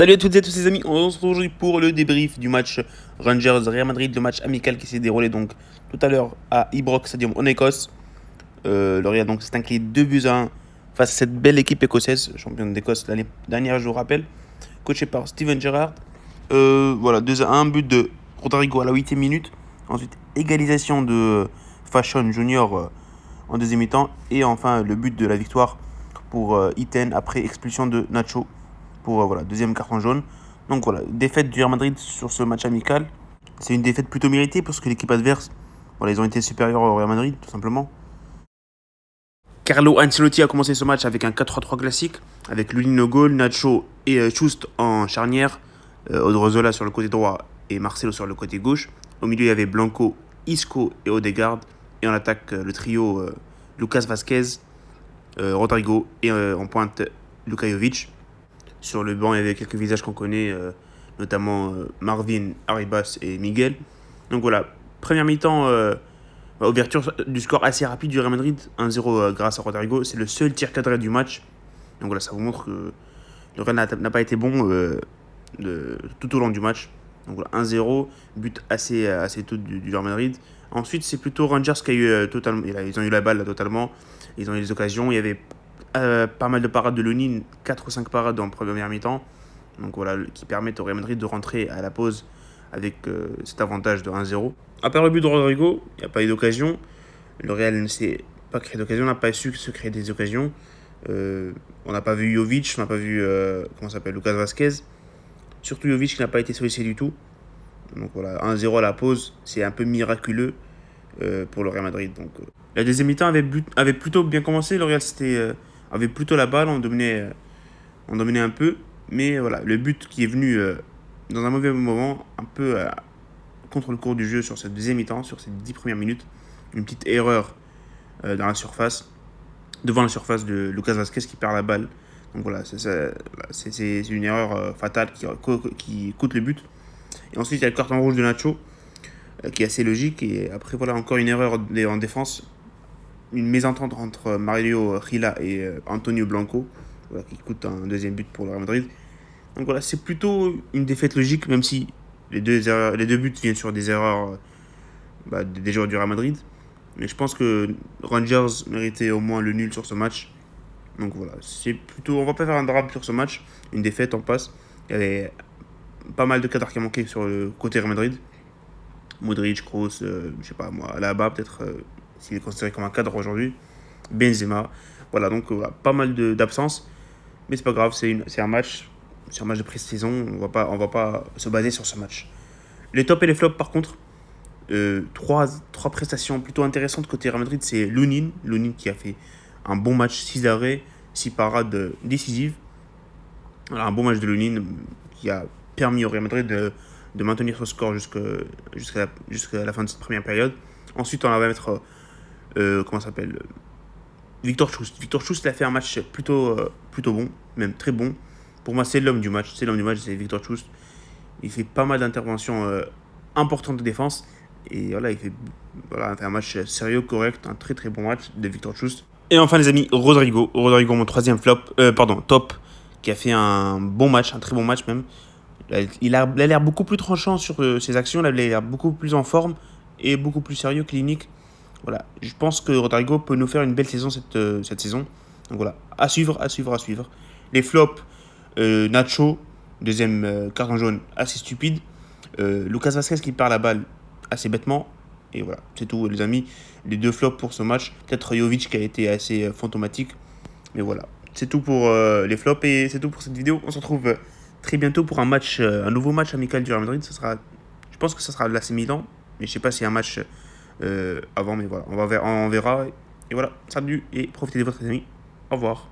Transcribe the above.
Salut à toutes et à tous les amis, on se retrouve aujourd'hui pour le débrief du match Rangers-Real Madrid, le match amical qui s'est déroulé donc tout à l'heure à Ibrox Stadium en Écosse. Le Real donc s'est incliné 2-1 face à cette belle équipe écossaise, championne d'Écosse l'année dernière je vous rappelle, coachée par Steven Gerrard. Voilà, 2-1, but de Rodrigo à la 8e minute, ensuite égalisation de Fashion Junior en deuxième mi-temps, et enfin le but de la victoire pour Iten après expulsion de Nacho pour deuxième carton jaune. Donc voilà, défaite du Real Madrid sur ce match amical. C'est une défaite plutôt méritée parce que l'équipe adverse, ils ont été supérieurs au Real Madrid tout simplement. Carlo Ancelotti a commencé ce match avec un 4-3-3 classique, avec Lunin au goal, Nacho et Chust en charnière, Odriozola sur le côté droit et Marcelo sur le côté gauche. Au milieu, il y avait Blanco, Isco et Odegaard. Et en attaque, le trio Lucas Vazquez, Rodrigo et en pointe Luka Jovic. Sur le banc, il y avait quelques visages qu'on connaît, notamment Marvin, Arribas et Miguel. Donc voilà, première mi-temps, ouverture du score assez rapide du Real Madrid, 1-0 grâce à Rodrigo. C'est le seul tir cadré du match. Donc voilà, ça vous montre que le Real n'a pas été bon tout au long du match. Donc voilà, 1-0, but assez tôt du Real Madrid. Ensuite, c'est plutôt Rangers qui a eu totalement. Ils ont eu la balle là, totalement. Ils ont eu les occasions. Il y avait pas mal de parades de Lunin, 4 ou 5 parades en première mi-temps. Donc voilà, qui permettent au Real Madrid de rentrer à la pause avec cet avantage de 1-0. À part le but de Rodrigo, il n'y a pas eu d'occasion. Le Real ne s'est pas créé d'occasion, n'a pas su se créer des occasions. On n'a pas vu Jovic, on n'a pas vu Lucas Vazquez. Surtout Jovic qui n'a pas été sollicité du tout. Donc voilà, 1-0 à la pause, c'est un peu miraculeux pour le Real Madrid. Donc, la deuxième mi-temps avait plutôt bien commencé. Le Real avait plutôt la balle, on dominait un peu. Mais voilà, le but qui est venu dans un mauvais moment, un peu contre le cours du jeu sur cette deuxième mi-temps, sur ces 10 premières minutes. Une petite erreur dans la surface, devant la surface de Lucas Vazquez qui perd la balle. Donc voilà, c'est une erreur fatale qui coûte le but. Et ensuite, il y a le carton rouge de Nacho, qui est assez logique. Et après, voilà, encore une erreur en défense. Une mésentente entre Mario Gila et Antonio Blanco, voilà, qui coûte un deuxième but pour le Real Madrid. Donc voilà, c'est plutôt une défaite logique, même si les deux buts viennent sur des erreurs des joueurs du Real Madrid. Mais je pense que Rangers méritait au moins le nul sur ce match. Donc voilà, c'est plutôt. On va pas faire un drame sur ce match. Une défaite, on passe. Il y avait pas mal de cadres qui a manqué sur le côté Real Madrid. Modric, Kroos, je sais pas moi, Alaba peut-être, s'il est considéré comme un cadre aujourd'hui. Benzema. Voilà, donc pas mal d'absences. Mais c'est pas grave, c'est un match. C'est un match de pré-saison. On va pas se baser sur ce match. Les tops et les flops, par contre, trois prestations plutôt intéressantes côté Real Madrid. C'est Lunin qui a fait un bon match, 6 arrêts, 6 parades décisives. Voilà, un bon match de Lunin qui a permis au Real Madrid de maintenir son score jusqu'à la fin de cette première période. Ensuite, on va mettre Victor Chust. Victor Chust a fait un match plutôt bon, même très bon. Pour moi, c'est l'homme du match. C'est Victor Chust. Il fait pas mal d'interventions importantes de défense. Et voilà, il fait un match sérieux, correct, un très très bon match de Victor Chust. Et enfin, les amis, Rodrigo, mon troisième top, qui a fait un bon match, un très bon match même. Il a l'air beaucoup plus tranchant sur ses actions, il a l'air beaucoup plus en forme et beaucoup plus sérieux, clinique. Voilà, je pense que Rodrigo peut nous faire une belle saison cette saison. Donc voilà, à suivre. Les flops, Nacho, deuxième carton jaune assez stupide. Lucas Vazquez qui perd la balle assez bêtement. Et voilà, c'est tout les amis. Les deux flops pour ce match. Peut-être Jovic qui a été assez fantomatique. Mais voilà, c'est tout pour les flops et c'est tout pour cette vidéo. On se retrouve très bientôt pour un nouveau match amical du Real Madrid. Je pense que ça sera l'AC Milan. Mais je sais pas s'il y a un match avant. Mais voilà, on verra. Et voilà, salut et profitez de votre amis. Au revoir.